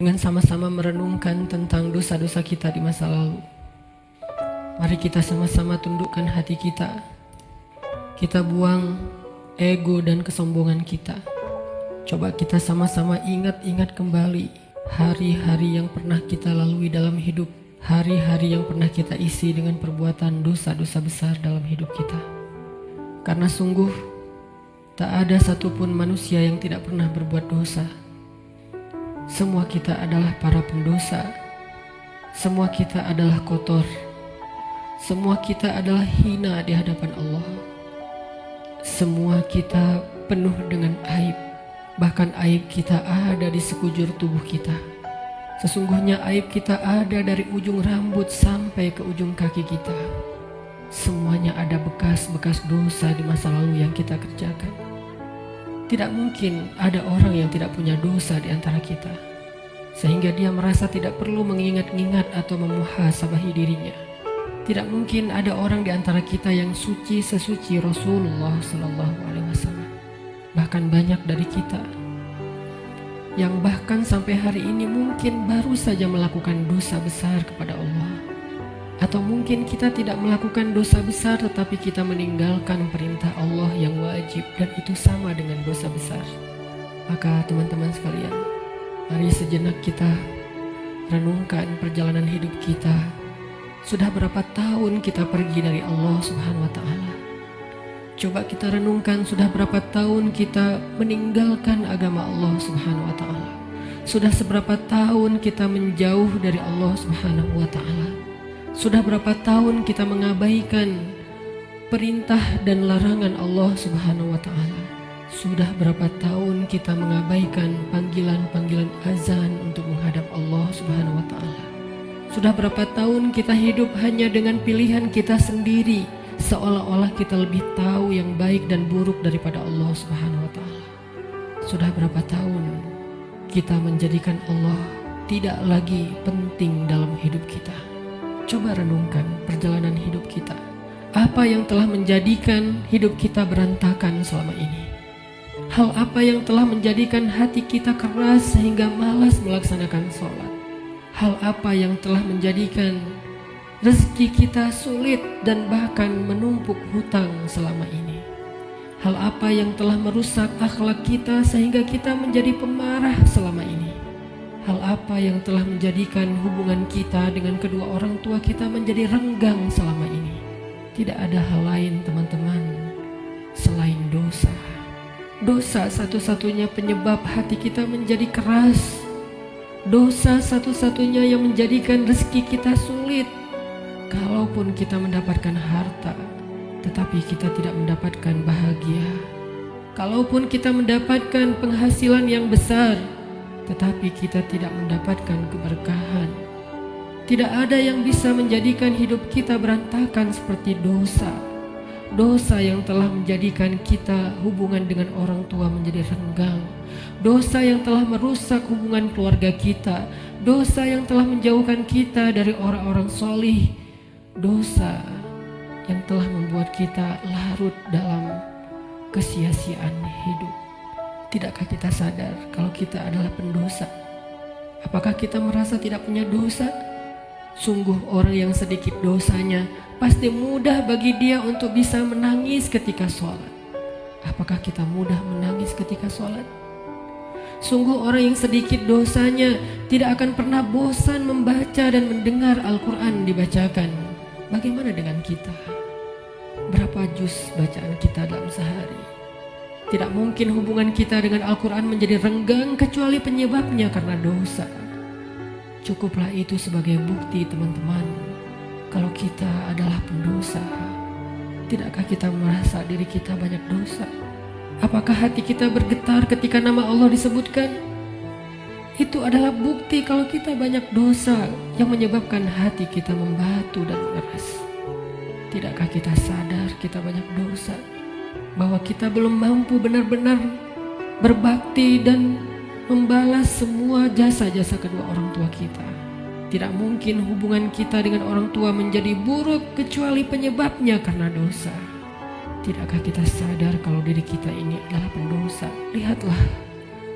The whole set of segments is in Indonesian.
dengan sama-sama merenungkan tentang dosa-dosa kita di masa lalu. Mari kita sama-sama tundukkan hati kita. Kita buang ego dan kesombongan kita. Coba kita sama-sama ingat-ingat kembali hari-hari yang pernah kita lalui dalam hidup. Hari-hari yang pernah kita isi dengan perbuatan dosa-dosa besar dalam hidup kita. Karena sungguh tak ada satupun manusia yang tidak pernah berbuat dosa. Semua kita adalah para pendosa. Semua kita adalah kotor. Semua kita adalah hina di hadapan Allah. Semua kita penuh dengan aib. Bahkan aib kita ada di sekujur tubuh kita. Sesungguhnya aib kita ada dari ujung rambut sampai ke ujung kaki kita. Semuanya ada bekas-bekas dosa di masa lalu yang kita kerjakan. Tidak mungkin ada orang yang tidak punya dosa di antara kita, sehingga dia merasa tidak perlu mengingat-ingat atau memuhasabahi dirinya. Tidak mungkin ada orang di antara kita yang suci sesuci Rasulullah SAW. Bahkan banyak dari kita yang bahkan sampai hari ini mungkin baru saja melakukan dosa besar kepada Allah. Atau mungkin kita tidak melakukan dosa besar tetapi kita meninggalkan perintah Allah yang wajib, dan itu sama dengan dosa besar. Maka teman-teman sekalian, mari sejenak kita renungkan perjalanan hidup kita. Sudah berapa tahun kita pergi dari Allah Subhanahu wa Ta'ala? Coba kita renungkan, sudah berapa tahun kita meninggalkan agama Allah Subhanahu wa Ta'ala? Sudah seberapa tahun kita menjauh dari Allah Subhanahu wa Ta'ala? Sudah berapa tahun kita mengabaikan perintah dan larangan Allah Subhanahu wa Ta'ala? Sudah berapa tahun kita mengabaikan panggilan-panggilan azan untuk menghadap Allah Subhanahu wa Ta'ala? Sudah berapa tahun kita hidup hanya dengan pilihan kita sendiri, seolah-olah kita lebih tahu yang baik dan buruk daripada Allah Subhanahu wa Ta'ala? Sudah berapa tahun kita menjadikan Allah tidak lagi penting dalam hidup kita? Coba renungkan perjalanan hidup kita. Apa yang telah menjadikan hidup kita berantakan selama ini? Hal apa yang telah menjadikan hati kita keras sehingga malas melaksanakan sholat? Hal apa yang telah menjadikan rezeki kita sulit dan bahkan menumpuk hutang selama ini? Hal apa yang telah merusak akhlak kita sehingga kita menjadi pemarah selama ini? Hal apa yang telah menjadikan hubungan kita dengan kedua orang tua kita menjadi renggang selama ini? Tidak ada hal lain teman-teman selain dosa. Dosa satu-satunya penyebab hati kita menjadi keras. Dosa satu-satunya yang menjadikan rezeki kita sulit. Kalaupun kita mendapatkan harta, tetapi kita tidak mendapatkan bahagia. Kalaupun kita mendapatkan penghasilan yang besar, tetapi kita tidak mendapatkan keberkahan. Tidak ada yang bisa menjadikan hidup kita berantakan seperti dosa. Dosa yang telah menjadikan kita hubungan dengan orang tua menjadi renggang. Dosa yang telah merusak hubungan keluarga kita. Dosa yang telah menjauhkan kita dari orang-orang solih. Dosa yang telah membuat kita larut dalam kesia-siaan hidup. Tidakkah kita sadar kalau kita adalah pendosa? Apakah kita merasa tidak punya dosa? Sungguh orang yang sedikit dosanya pasti mudah bagi dia untuk bisa menangis ketika sholat. Apakah kita mudah menangis ketika sholat? Sungguh orang yang sedikit dosanya tidak akan pernah bosan membaca dan mendengar Al-Quran dibacakan. Bagaimana dengan kita? Berapa juz bacaan kita dalam sehari? Tidak mungkin hubungan kita dengan Al-Quran menjadi renggang kecuali penyebabnya karena dosa. Cukuplah itu sebagai bukti teman-teman, kalau kita adalah pendosa. Tidakkah kita merasa diri kita banyak dosa? Apakah hati kita bergetar ketika nama Allah disebutkan? Itu adalah bukti kalau kita banyak dosa yang menyebabkan hati kita membatu dan mengeras. Tidakkah kita sadar kita banyak dosa, bahwa kita belum mampu benar-benar berbakti dan membalas semua jasa-jasa kedua orang tua kita? Tidak mungkin hubungan kita dengan orang tua menjadi buruk kecuali penyebabnya karena dosa. Tidakkah kita sadar kalau diri kita ini adalah pendosa? Lihatlah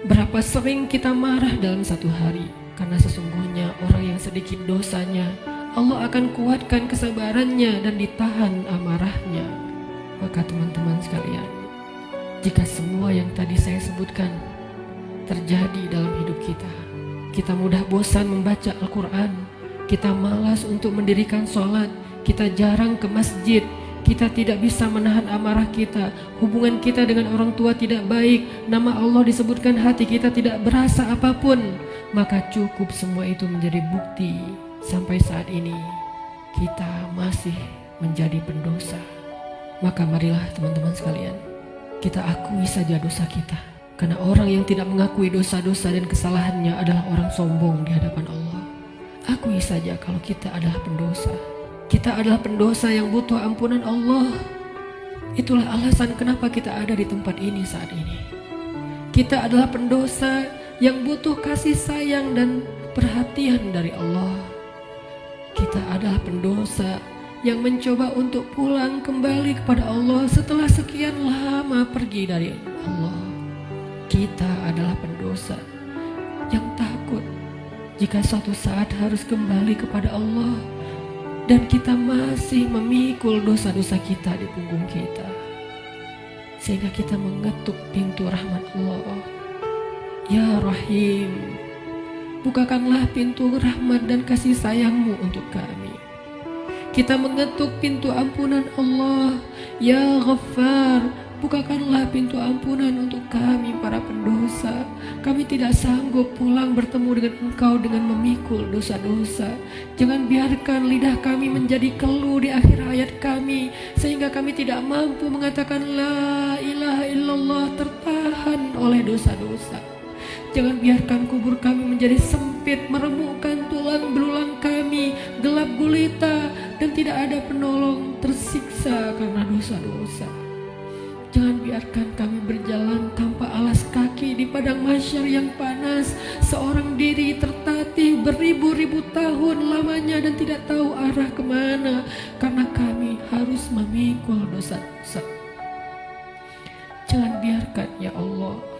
berapa sering kita marah dalam satu hari. Karena sesungguhnya orang yang sedikit dosanya, Allah akan kuatkan kesabarannya dan ditahan amarahnya. Maka teman-teman sekalian, jika semua yang tadi saya sebutkan terjadi dalam hidup kita, kita mudah bosan membaca Al-Quran, kita malas untuk mendirikan sholat, kita jarang ke masjid, kita tidak bisa menahan amarah kita, hubungan kita dengan orang tua tidak baik, nama Allah disebutkan, hati kita tidak berasa apapun, maka cukup semua itu menjadi bukti sampai saat ini kita masih menjadi pendosa. Maka marilah teman-teman sekalian, kita akui saja dosa kita. Karena orang yang tidak mengakui dosa-dosa dan kesalahannya adalah orang sombong di hadapan Allah. Akui saja kalau kita adalah pendosa. Kita adalah pendosa yang butuh ampunan Allah. Itulah alasan kenapa kita ada di tempat ini saat ini. Kita adalah pendosa yang butuh kasih sayang dan perhatian dari Allah. Kita adalah pendosa yang mencoba untuk pulang kembali kepada Allah setelah sekian lama pergi dari Allah. Kita adalah pendosa yang takut jika suatu saat harus kembali kepada Allah, dan kita masih memikul dosa-dosa kita di punggung kita, sehingga kita mengetuk pintu rahmat Allah. Ya Rahim, bukakanlah pintu rahmat dan kasih sayang-Mu untuk kami. Kita mengetuk pintu ampunan Allah. Ya Ghaffar, bukakanlah pintu ampunan untuk kami para pendosa. Kami tidak sanggup pulang bertemu dengan Engkau dengan memikul dosa-dosa. Jangan biarkan lidah kami menjadi keluh di akhir hayat kami, sehingga kami tidak mampu mengatakan La ilaha illallah, tertahan oleh dosa-dosa. Jangan biarkan kubur kami menjadi sempit, meremukkan tulang belulang kami, gelap gulita, dan tidak ada penolong, tersiksa karena dosa-dosa. Jangan biarkan kami berjalan tanpa alas kaki di padang mahsyar yang panas, seorang diri tertatih beribu-ribu tahun lamanya dan tidak tahu arah kemana, karena kami harus memikul dosa-dosa. Jangan biarkan ya Allah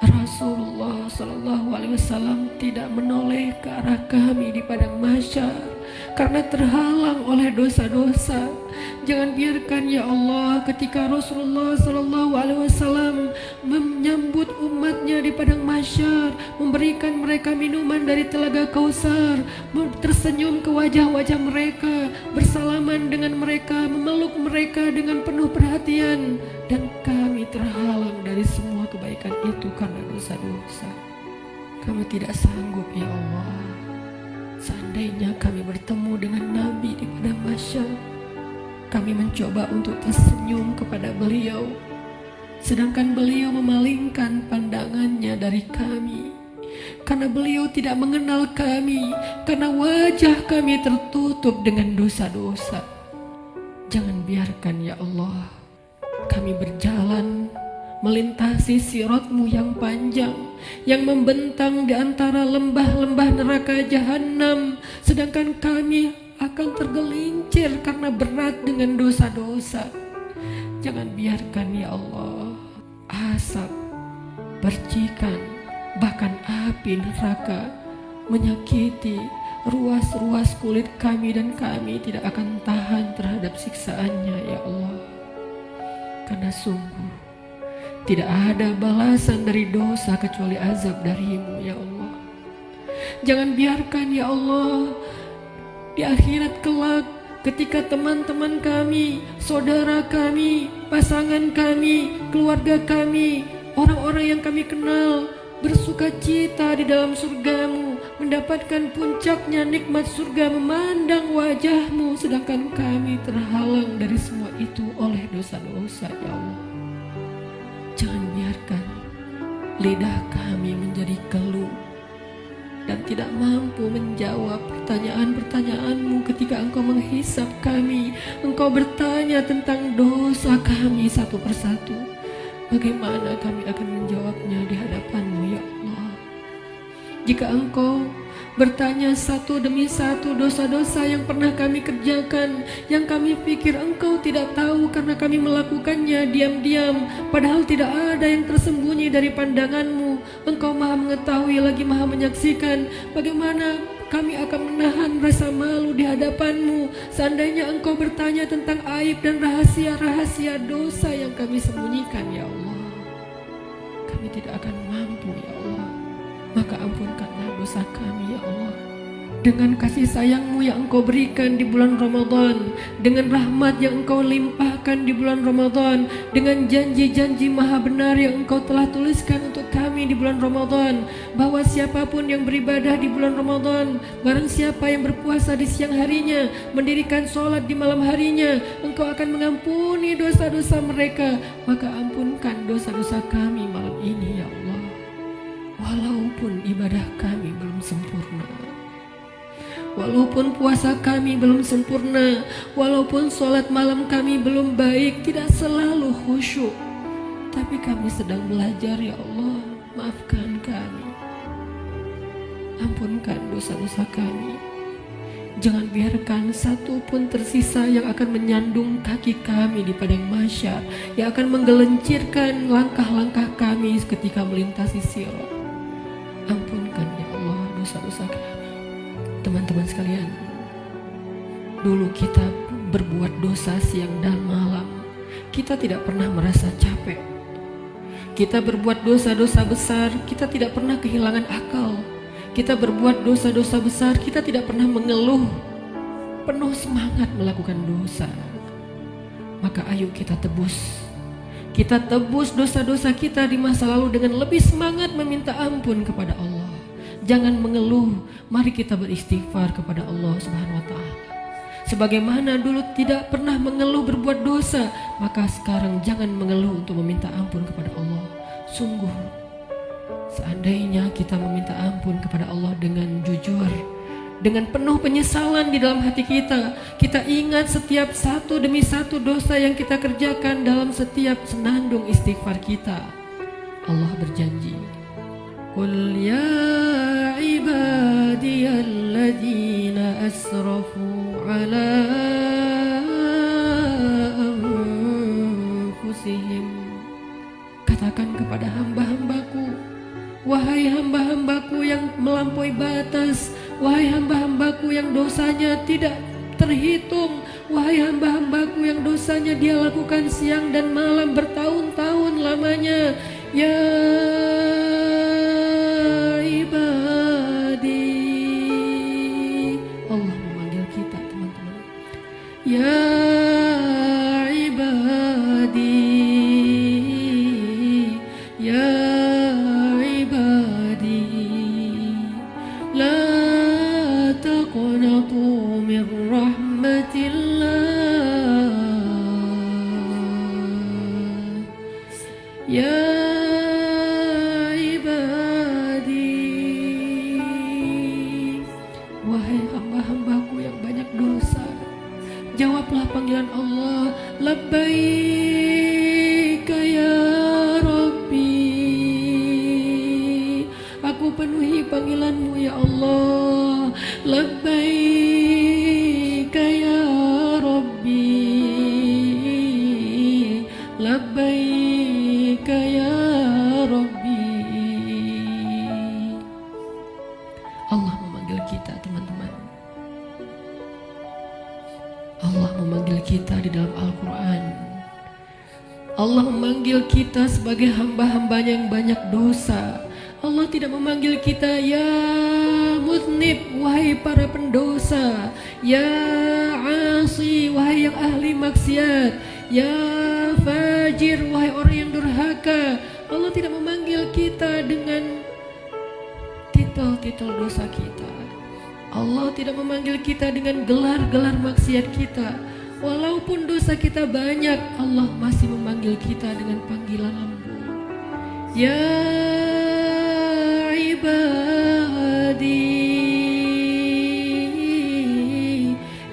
Rasulullah SAW tidak menoleh ke arah kami di padang mahsyar karena terhalang oleh dosa-dosa. Jangan biarkan ya Allah ketika Rasulullah SAW menyambut umatnya di padang mahsyar, memberikan mereka minuman dari telaga Kausar, tersenyum ke wajah-wajah mereka, bersalaman dengan mereka, memeluk mereka dengan penuh perhatian, dan kami terhalang dari semua kebaikan itu karena dosa-dosa. Kami tidak sanggup ya Allah. Seandainya kami bertemu dengan Nabi di padang mahsyar, kami mencoba untuk tersenyum kepada beliau, sedangkan beliau memalingkan pandangannya dari kami, karena beliau tidak mengenal kami, karena wajah kami tertutup dengan dosa-dosa. Jangan biarkan ya Allah kami berjalan melintasi sirat-Mu yang panjang, yang membentang di antara lembah-lembah neraka jahanam, sedangkan kami akan tergelincir karena berat dengan dosa-dosa. Jangan biarkan ya Allah asap, percikan, bahkan api neraka menyakiti ruas-ruas kulit kami, dan kami tidak akan tahan terhadap siksaannya ya Allah. Karena sungguh tidak ada balasan dari dosa kecuali azab dari-Mu ya Allah. Jangan biarkan ya Allah di akhirat kelak ketika teman-teman kami, saudara kami, pasangan kami, keluarga kami, orang-orang yang kami kenal bersuka cita di dalam surga-Mu, mendapatkan puncaknya nikmat surga, memandang wajah-Mu, sedangkan kami terhalang dari semua itu oleh dosa-dosa ya Allah. Jangan biarkan lidah kami menjadi keluh dan tidak mampu menjawab pertanyaan-pertanyaan-Mu ketika Engkau menghisap kami. Engkau bertanya tentang dosa kami satu persatu. Bagaimana kami akan menjawabnya di hadapan-Mu ya Allah? Jika Engkau bertanya satu demi satu dosa-dosa yang pernah kami kerjakan, yang kami pikir Engkau tidak tahu karena kami melakukannya diam-diam, padahal tidak ada yang tersembunyi dari pandangan-Mu. Engkau maha mengetahui lagi maha menyaksikan. Bagaimana kami akan menahan rasa malu di hadapan-Mu seandainya Engkau bertanya tentang aib dan rahasia-rahasia dosa yang kami sembunyikan, ya Allah. Kami tidak akan mampu, ya Allah. Maka ampunkanlah dosa kami, ya Allah. Dengan kasih sayang-Mu yang Engkau berikan di bulan Ramadan, dengan rahmat yang Engkau limpahkan di bulan Ramadan, dengan janji-janji maha benar yang Engkau telah tuliskan untuk kami di bulan Ramadan, bahwa siapapun yang beribadah di bulan Ramadan, barang siapa yang berpuasa di siang harinya, mendirikan sholat di malam harinya, Engkau akan mengampuni dosa-dosa mereka. Maka ampunkan dosa-dosa kami malam ini, ya Allah. Walaupun ibadah kami belum sempurna, walaupun puasa kami belum sempurna, walaupun sholat malam kami belum baik, tidak selalu khusyuk, tapi kami sedang belajar, ya Allah. Maafkan kami, ampunkan dosa-dosa kami. Jangan biarkan satu pun tersisa yang akan menyandung kaki kami di padang mahsyar, yang akan menggelincirkan langkah-langkah kami ketika melintasi sirat. Ampunkan, ya Allah, dosa-dosa kami. Teman-teman sekalian, dulu kita berbuat dosa siang dan malam, kita tidak pernah merasa capek. Kita berbuat dosa-dosa besar, kita tidak pernah kehilangan akal. Kita berbuat dosa-dosa besar, kita tidak pernah mengeluh, penuh semangat melakukan dosa. Maka ayo kita tebus. Kita tebus dosa-dosa kita di masa lalu dengan lebih semangat meminta ampun kepada Allah. Jangan mengeluh, mari kita beristighfar kepada Allah Subhanahu wa Ta'ala. Sebagaimana dulu tidak pernah mengeluh berbuat dosa, maka sekarang jangan mengeluh untuk meminta ampun kepada Allah. Sungguh, seandainya kita meminta ampun kepada Allah dengan jujur, dengan penuh penyesalan di dalam hati kita, kita ingat setiap satu demi satu dosa yang kita kerjakan dalam setiap senandung istighfar kita. Allah berjanji, Qul ya ibadiyalladzina asrafu ala anfusihim. Katakan kepada hamba-hambaku, wahai hamba-hambaku yang melampaui batas, wahai hamba-hambaku yang dosanya tidak terhitung, wahai hamba-hambaku yang dosanya dia lakukan siang dan malam bertahun-tahun lamanya, ya Allah memanggil kita, teman-teman. Ya ibadi, ya ibadi, la taqnatu min rahmatillah. Ya jawablah panggilan Allah. Labbaika ya Rabbi, aku penuhi panggilanmu ya Allah. Labbaika ya Rabbi, labbaika ya Rabbi. Allah memanggil kita, teman-teman. Allah memanggil kita di dalam Al-Quran. Allah memanggil kita sebagai hamba-hambanya yang banyak dosa. Allah tidak memanggil kita ya muznib, wahai para pendosa, ya asi, wahai yang ahli maksiat, ya fajir, wahai orang yang durhaka. Allah tidak memanggil kita dengan titel-titel dosa kita. Allah tidak memanggil kita dengan gelar-gelar maksiat kita. Walaupun dosa kita banyak, Allah masih memanggil kita dengan panggilan lembut. Ya ibadi,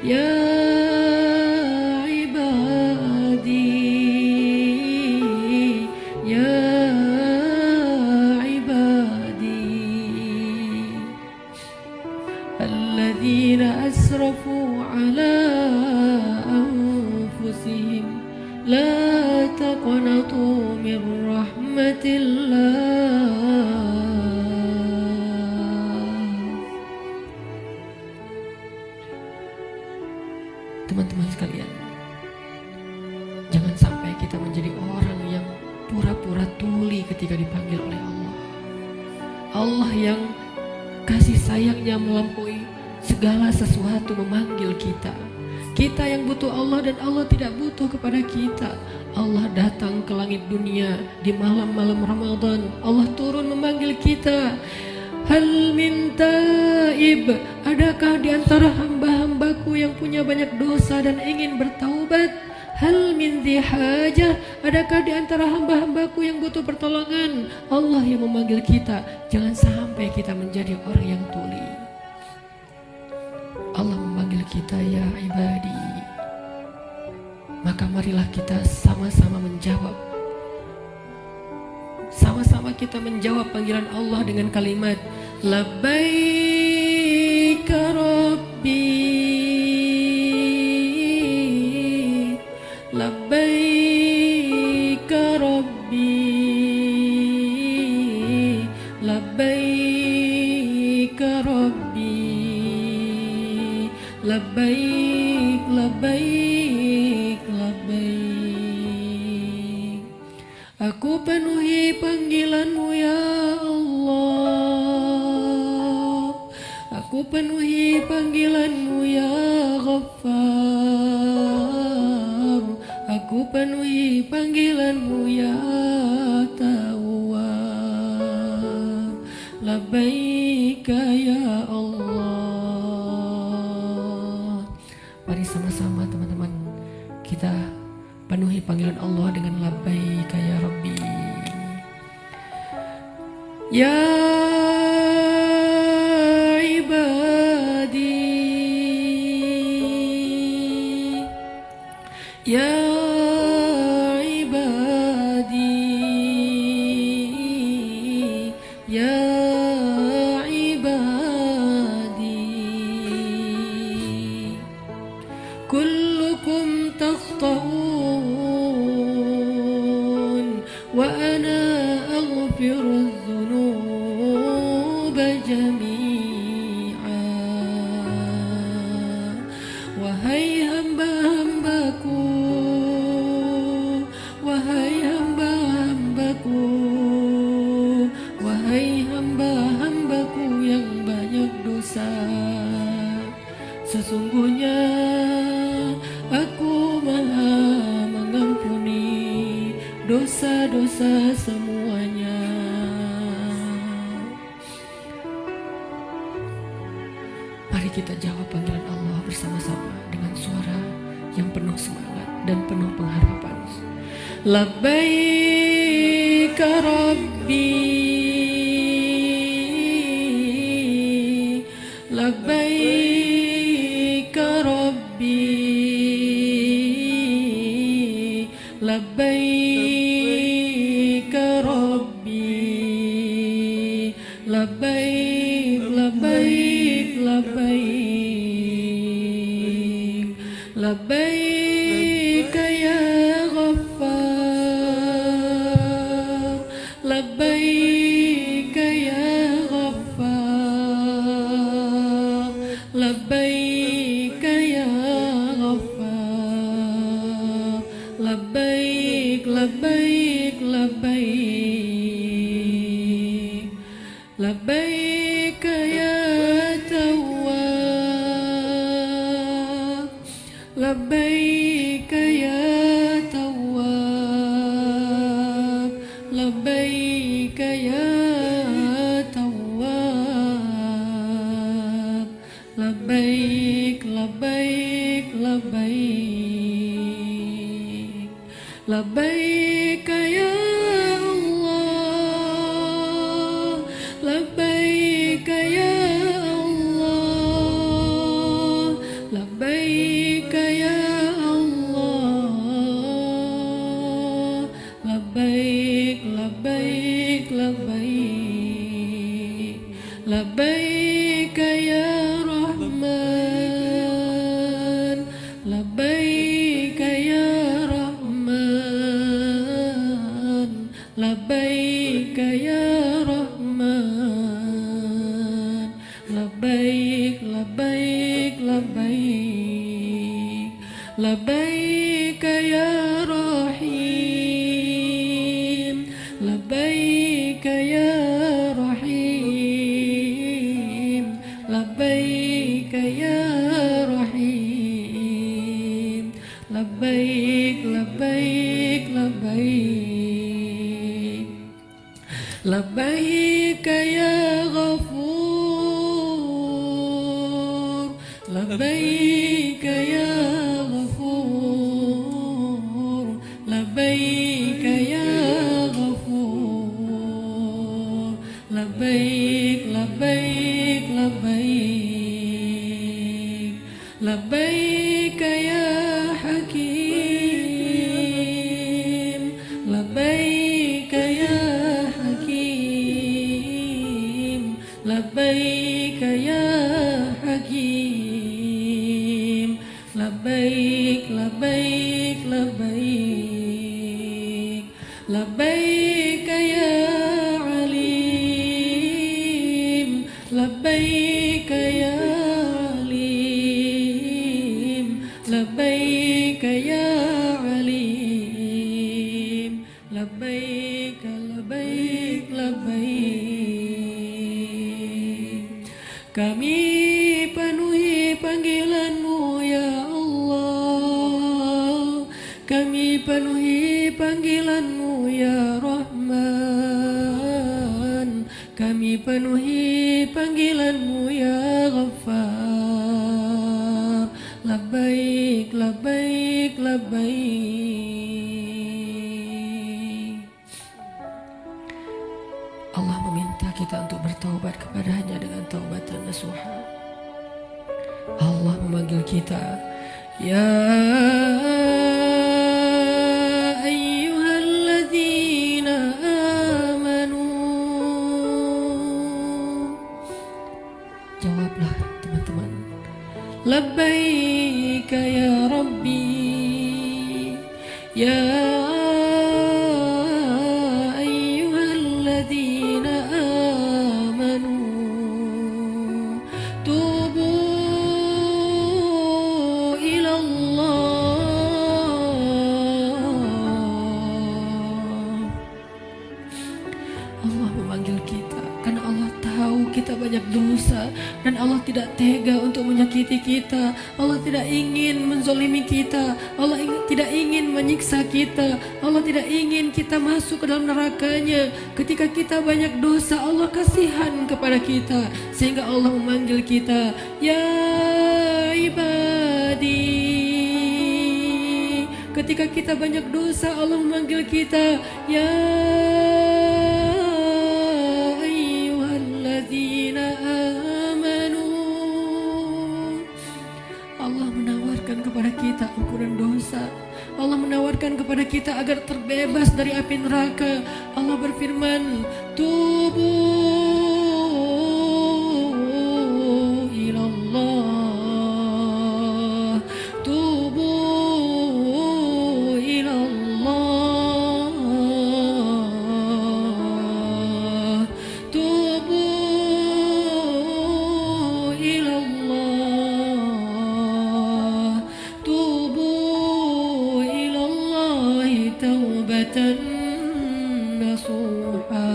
ya ibadi, ya alladzina asrafu ala anfusihim la taqnatu min rahmatillah. Teman-teman sekalian, jangan sampai kita menjadi orang yang pura-pura tuli ketika dipanggil oleh Allah. Allah yang kasih sayangnya melampaui segala sesuatu memanggil kita. Kita yang butuh Allah dan Allah tidak butuh kepada kita. Allah datang ke langit dunia di malam-malam Ramadan. Allah turun memanggil kita. Hal min taib, adakah di antara hamba-hambaku yang punya banyak dosa dan ingin bertaubat? Hal min dhi hajah, adakah di antara hamba-hambaku yang butuh pertolongan? Allah yang memanggil kita. Jangan sampai kita menjadi orang yang tuli. Allah memanggil kita, ya ibadi. Maka marilah kita sama-sama menjawab. Sama-sama kita menjawab panggilan Allah dengan kalimat Labbaika Rabbi, Labbaika Rabbi, Labbaika Rabbi, Labbaik, Labbaik, Labbaik. Aku penuhi panggilanmu ya Allah. Aku penuhi panggilanmu ya Ghaffar. Aku penuhi panggilanmu ya Tawwab. Labbaika ya Allah. Mari sama-sama teman-teman kita penuhi panggilan Allah dengan labbaika ya Rabbi. Ya ibadi, ya ibadi, ya ibadi, kullukum takhta'un wa ana aghfiru dzunuba jami'a. Wahai hamba-hambaku, wahai hamba-hambaku, wahai hamba-hambaku yang banyak dosa, sesungguhnya Aku Maha mengampuni dosa-dosa semuanya. Mari kita jawab panggilan Allah bersama-sama dengan suara yang penuh semangat dan penuh pengharapan. Labbaika Rabbi, Labbaika Rabbi, Labbaika Rabbi, Labbaik, Labbaik, Labbaik, Labbaika ya Ghaffar, Labbaika ya Ghaffar, Labbaika ya Ghaffar, Labbaik, Labbaik, Labbaik, Labbaika ya Tawwab, Labbaika ya Tawwab, Labbaika ya Tawwab, Labbaik, Labbaik, Labbaik, Labbaika ya Allah, Labbaika ya Allah, Labbaika ya Allah, Labbaik, Labbaik, Labbaik, Labbaika ya Rahman, Labbaika ya Rahman, Labbaika ya Rahman, Labbaik, Labbaik, Labbaik, labbaik ya rahim, labbaik ya rahim, labbaik ya rahim, labbaik labbaik labbaik, labbaik ya ghafur, labbaik ya ghafur, labbaik ya ghafur, labbaik labbaik labbaik, labbaik ya hakim, labbaik ya hakim, labbaik ya hakim, labbaik labbaik labbaik, labbaik ya alim, labbaik ya alim, labbaik ya alim, labbaik labbaik labbaik. Kami penuhi panggilan-Mu ya Allah, kami penuhi panggilan-Mu ya Rahman, kami penuhi panggilan-Mu ya Ghaffar, labbaik labbaik labbaik. Allah meminta kita untuk bertaubat kepadanya dengan taubatan nasuha. Allah memanggil kita, ya ayyuhalladzina amanu. Jawablah teman-teman, labbaik ya Rabbi, ya ayyuhalladzina amanu, tubu Allah memanggil kita karena Allah tahu kita banyak dosa dan Allah tidak tega untuk menyakiti kita. Allah tidak ingin menzolimi kita. Allah tidak ingin menyiksa kita. Allah tidak ingin kita masuk ke dalam nerakanya. Ketika kita banyak dosa, Allah kasihan kepada kita sehingga Allah memanggil kita, ya ibadi. Ketika kita banyak dosa, Allah memanggil kita, ya ayyuhalladzina amanu. Allah menawarkan kepada kita ampunan dosa. Allah menawarkan kepada kita agar terbebas dari api neraka. Allah berfirman, tubu ilallah, tubu ilallah, tubu ilallah, tubu ilallahi taubatan nasuha.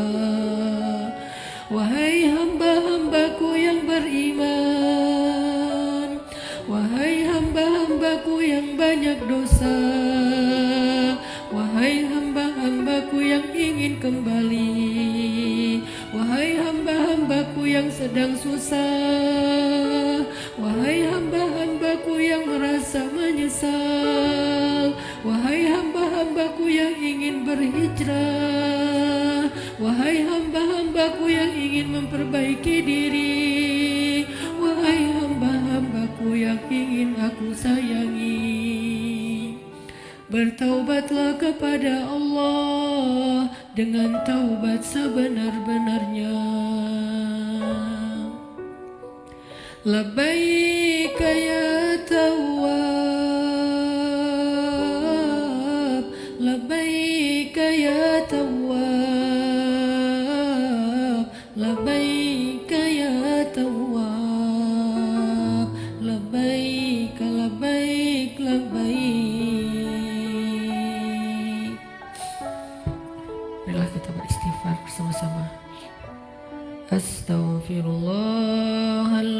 Wahai hamba-hambaku yang beriman, wahai hamba-hambaku yang banyak dosa, wahai hamba-hambaku yang ingin kembali, wahai hamba-hambaku yang sedang susah, wahai hamba-hambaku yang merasa menyesal, wahai hamba-hambaku yang ingin berhijrah, wahai hamba-hambaku yang ingin memperbaiki diri, wahai hamba-hambaku yang ingin aku sayangi, bertaubatlah kepada Allah dengan taubat sebenar-benarnya. Labbaik ya Tawwab, labbaik ya Tawwab, labbaik ya Tawwab, labbaik labbaik labbaik.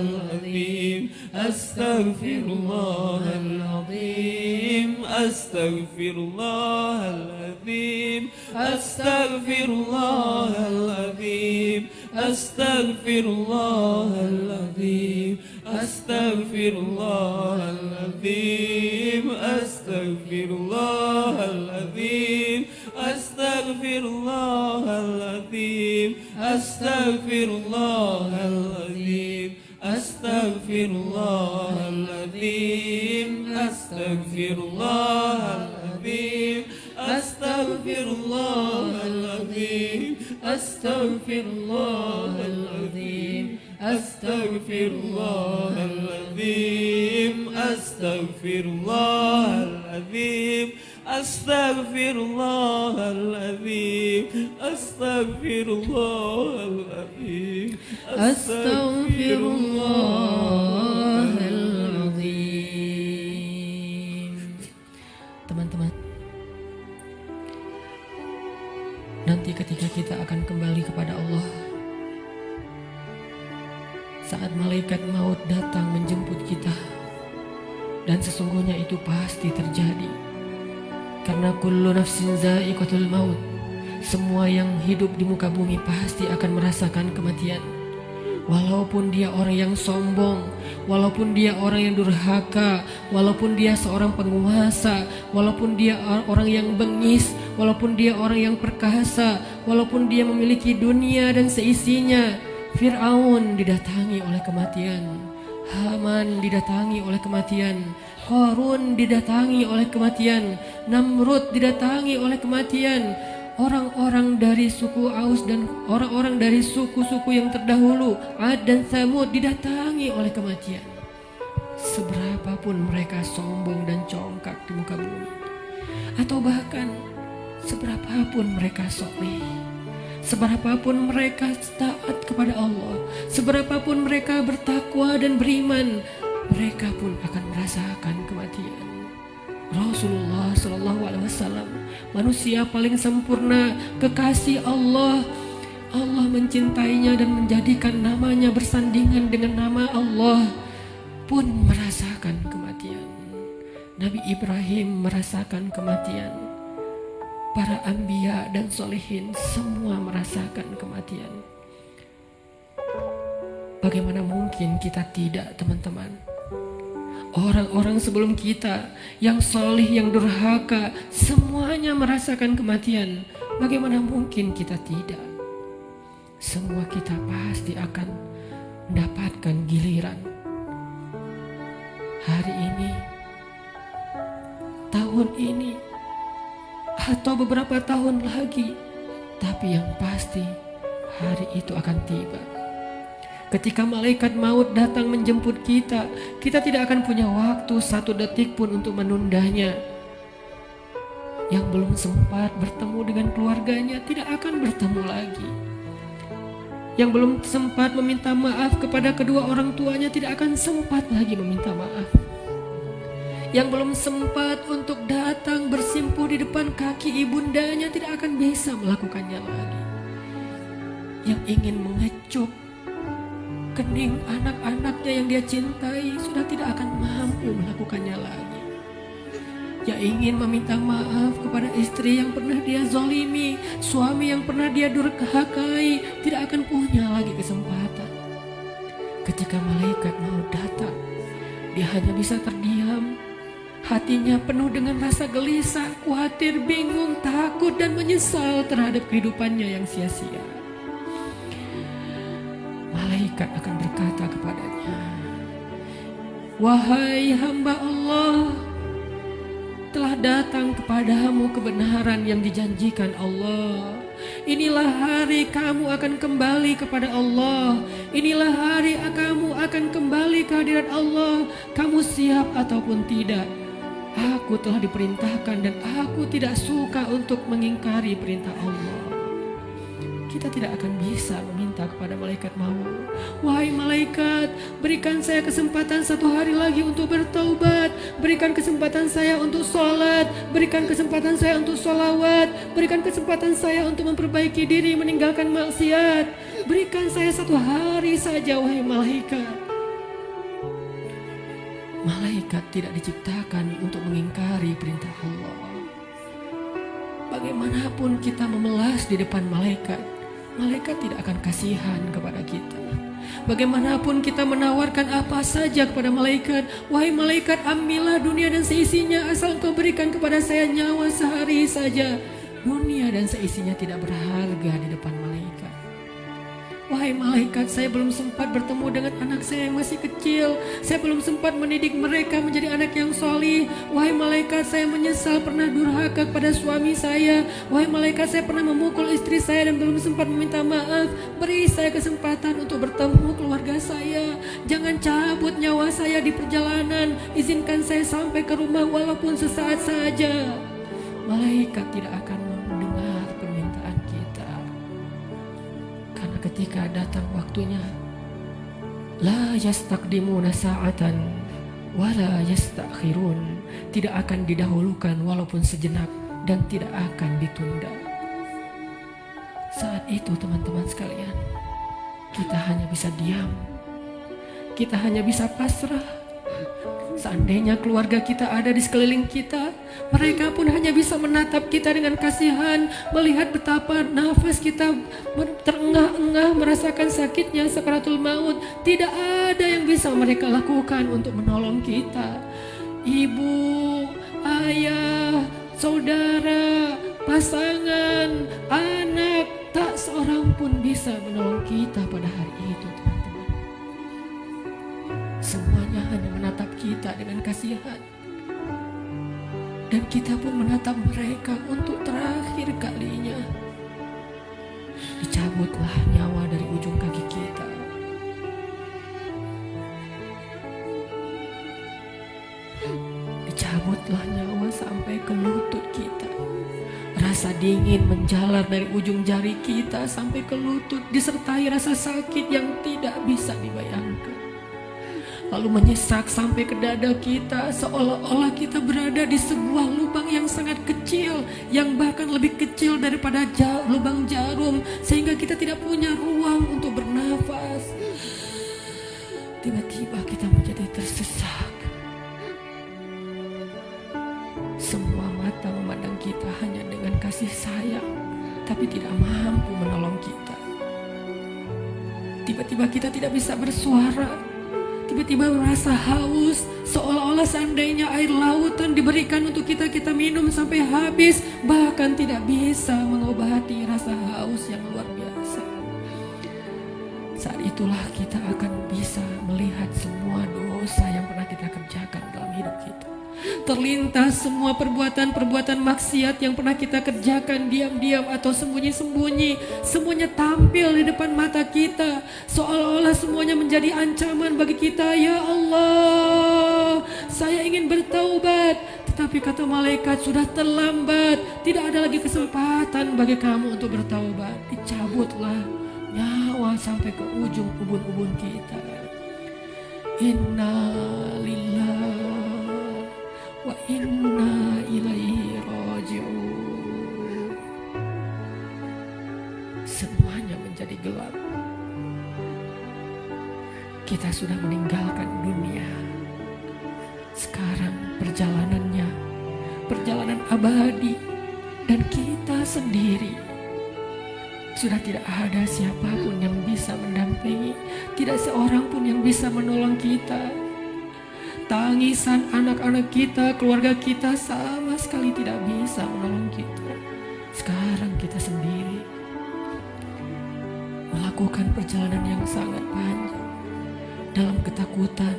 العظيم أستغفر الله العظيم أستغفر الله العظيم أستغفر الله العظيم أستغفر الله العظيم أستغفر الله العظيم أستغفر الله العظيم أستغفر الله العظيم أستغفر الله العظيم أستغفر الله العظيم أستغفر الله العظيم أستغفر الله العظيم أستغفر الله العظيم أستغفر الله العظيم أستغفر الله العظيم أستغفر الله العظيم أستغفر الله العظيم أستغفر الله العظيم. Teman-teman, nanti ketika kita akan kembali kepada Allah, saat malaikat maut datang menjemput kita, dan sesungguhnya itu pasti terjadi, karena kullu nafsin za'iqatul maut, semua yang hidup di muka bumi pasti akan merasakan kematian. Walaupun dia orang yang sombong, walaupun dia orang yang durhaka, walaupun dia seorang penguasa, walaupun dia orang yang bengis, walaupun dia orang yang perkasa, walaupun dia memiliki dunia dan seisinya. Fir'aun didatangi oleh kematian, Haman didatangi oleh kematian, Qarun didatangi oleh kematian, Namrud didatangi oleh kematian. Orang-orang dari suku Aus dan orang-orang dari suku-suku yang terdahulu, Ad dan Tsamud, didatangi oleh kematian. Seberapapun mereka sombong dan congkak di muka bumi, atau bahkan seberapapun mereka soleh, seberapapun mereka taat kepada Allah, seberapapun mereka bertakwa dan beriman, mereka pun akan merasakan kematian. Rasulullah SAW, manusia paling sempurna, kekasih Allah. Allah mencintainya dan menjadikan namanya bersandingan dengan nama Allah, pun merasakan kematian. Nabi Ibrahim merasakan kematian. Para anbiya dan solehin semua merasakan kematian. Bagaimana mungkin kita tidak, teman-teman? Orang-orang sebelum kita yang solih, yang durhaka, semuanya merasakan kematian. Bagaimana mungkin kita tidak? Semua kita pasti akan mendapatkan giliran. Hari ini, tahun ini, atau beberapa tahun lagi. Tapi yang pasti hari itu akan tiba. Ketika malaikat maut datang menjemput kita, kita tidak akan punya waktu satu detik pun untuk menundanya. Yang belum sempat bertemu dengan keluarganya tidak akan bertemu lagi. Yang belum sempat meminta maaf kepada kedua orang tuanya tidak akan sempat lagi meminta maaf. Yang belum sempat untuk datang bersimpuh di depan kaki ibundanya tidak akan bisa melakukannya lagi. Yang ingin mengecup kening anak-anaknya yang dia cintai sudah tidak akan mampu melakukannya lagi. Yang ingin meminta maaf kepada istri yang pernah dia zolimi, suami yang pernah dia durhakai, tidak akan punya lagi kesempatan. Ketika malaikat mau datang, dia hanya bisa terdiam. Hatinya penuh dengan rasa gelisah, khawatir, bingung, takut, dan menyesal terhadap kehidupannya yang sia-sia. Malaikat akan berkata kepadanya, "Wahai hamba Allah, telah datang kepadamu kebenaran yang dijanjikan Allah. Inilah hari kamu akan kembali kepada Allah. Inilah hari kamu akan kembali ke hadirat Allah. Kamu siap ataupun tidak? Aku telah diperintahkan dan aku tidak suka untuk mengingkari perintah Allah." Kita tidak akan bisa meminta kepada malaikat maut, "Wahai malaikat, berikan saya kesempatan satu hari lagi untuk bertaubat, berikan kesempatan saya untuk sholat, berikan kesempatan saya untuk sholawat, berikan kesempatan saya untuk memperbaiki diri meninggalkan maksiat, Berikan saya 1 hari saja wahai malaikat. Malaikat tidak diciptakan untuk mengingkari perintah Allah. Bagaimanapun kita memelas di depan malaikat, malaikat tidak akan kasihan kepada kita. Bagaimanapun kita menawarkan apa saja kepada malaikat, wahai malaikat, ambillah dunia dan seisinya asal engkau berikan kepada saya nyawa sehari saja. Dunia dan seisinya tidak berharga di depan malaikat. Wahai malaikat, saya belum sempat bertemu dengan anak saya yang masih kecil. Saya belum sempat mendidik mereka menjadi anak yang solih. Wahai malaikat, saya menyesal pernah durhaka kepada suami saya. Wahai malaikat, saya pernah memukul istri saya dan belum sempat meminta maaf. Beri saya kesempatan untuk bertemu keluarga saya. Jangan cabut nyawa saya di perjalanan. Izinkan saya sampai ke rumah walaupun sesaat saja. Malaikat tidak akan mendengar permintaan kita. Karena ketika datang waktunya, la yastaqdimuna sa'atan wa la yastakhirun, tidak akan didahulukan walaupun sejenak dan tidak akan ditunda. Saat itu teman-teman sekalian, kita hanya bisa diam, kita hanya bisa pasrah. Seandainya keluarga kita ada di sekeliling kita, mereka pun hanya bisa menatap kita dengan kasihan, melihat betapa nafas kita terengah-engah, merasakan sakitnya sakaratul maut. Tidak ada yang bisa mereka lakukan untuk menolong kita. Ibu, ayah, saudara, pasangan, anak, tak seorang pun bisa menolong kita pada hari itu, teman-teman. Semuanya hanya menatap kita dengan kasihan. Dan kita pun menatap mereka untuk terakhir kalinya. Dicabutlah nyawa dari ujung kaki kita. Dicabutlah nyawa sampai ke lutut kita. Rasa dingin menjalar dari ujung jari kita sampai ke lutut, disertai rasa sakit yang tidak bisa dibayangkan. Lalu menyesak sampai ke dada kita, seolah-olah kita berada di sebuah lubang yang sangat kecil, yang bahkan lebih kecil daripada lubang jarum, sehingga kita tidak punya ruang untuk bernafas. Tiba-tiba kita menjadi tersesak. Semua mata memandang kita hanya dengan kasih sayang, tapi tidak mampu menolong kita. Tiba-tiba kita tidak bisa bersuara. Tiba-tiba merasa haus, seolah-olah seandainya air lautan diberikan untuk kita, kita minum sampai habis, bahkan tidak bisa mengobati rasa haus yang luar biasa. Saat itulah kita akan bisa melihat semua dosa yang pernah kita kerjakan dalam hidup kita. Terlintas semua perbuatan-perbuatan maksiat yang pernah kita kerjakan diam-diam atau sembunyi-sembunyi. Semuanya tampil di depan mata kita, seolah-olah semuanya menjadi ancaman bagi kita. Ya Allah, saya ingin bertaubat, tetapi kata malaikat sudah terlambat. Tidak ada lagi kesempatan bagi kamu untuk bertaubat. Dicabutlah nyawa sampai ke ujung ubun-ubun kita. Inna lillahi wa inna ilaihi raji'un. Semuanya menjadi gelap. Kita sudah meninggalkan dunia. Sekarang perjalanannya perjalanan abadi, dan kita sendiri. Sudah tidak ada siapapun yang bisa mendampingi, tidak seorang pun yang bisa menolong kita. Tangisan anak-anak kita, keluarga kita sama sekali tidak bisa menolong kita. Sekarang kita sendiri melakukan perjalanan yang sangat panjang, dalam ketakutan,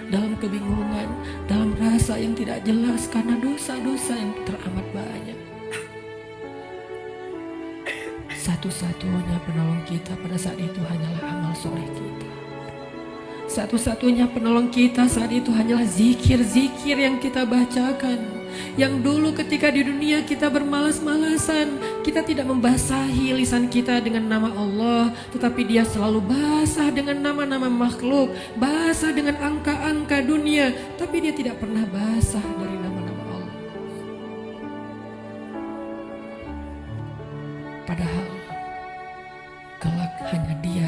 dalam kebingungan, dalam rasa yang tidak jelas karena dosa-dosa yang teramat banyak. Satu-satunya penolong kita pada saat itu hanyalah amal soleh kita. Satu-satunya penolong kita saat itu hanyalah zikir-zikir yang kita bacakan. Yang dulu ketika di dunia kita bermalas-malasan, kita tidak membasahi lisan kita dengan nama Allah, tetapi dia selalu basah dengan nama-nama makhluk, basah dengan angka-angka dunia, tapi dia tidak pernah basah dari nama-nama Allah. Padahal kelak hanya dia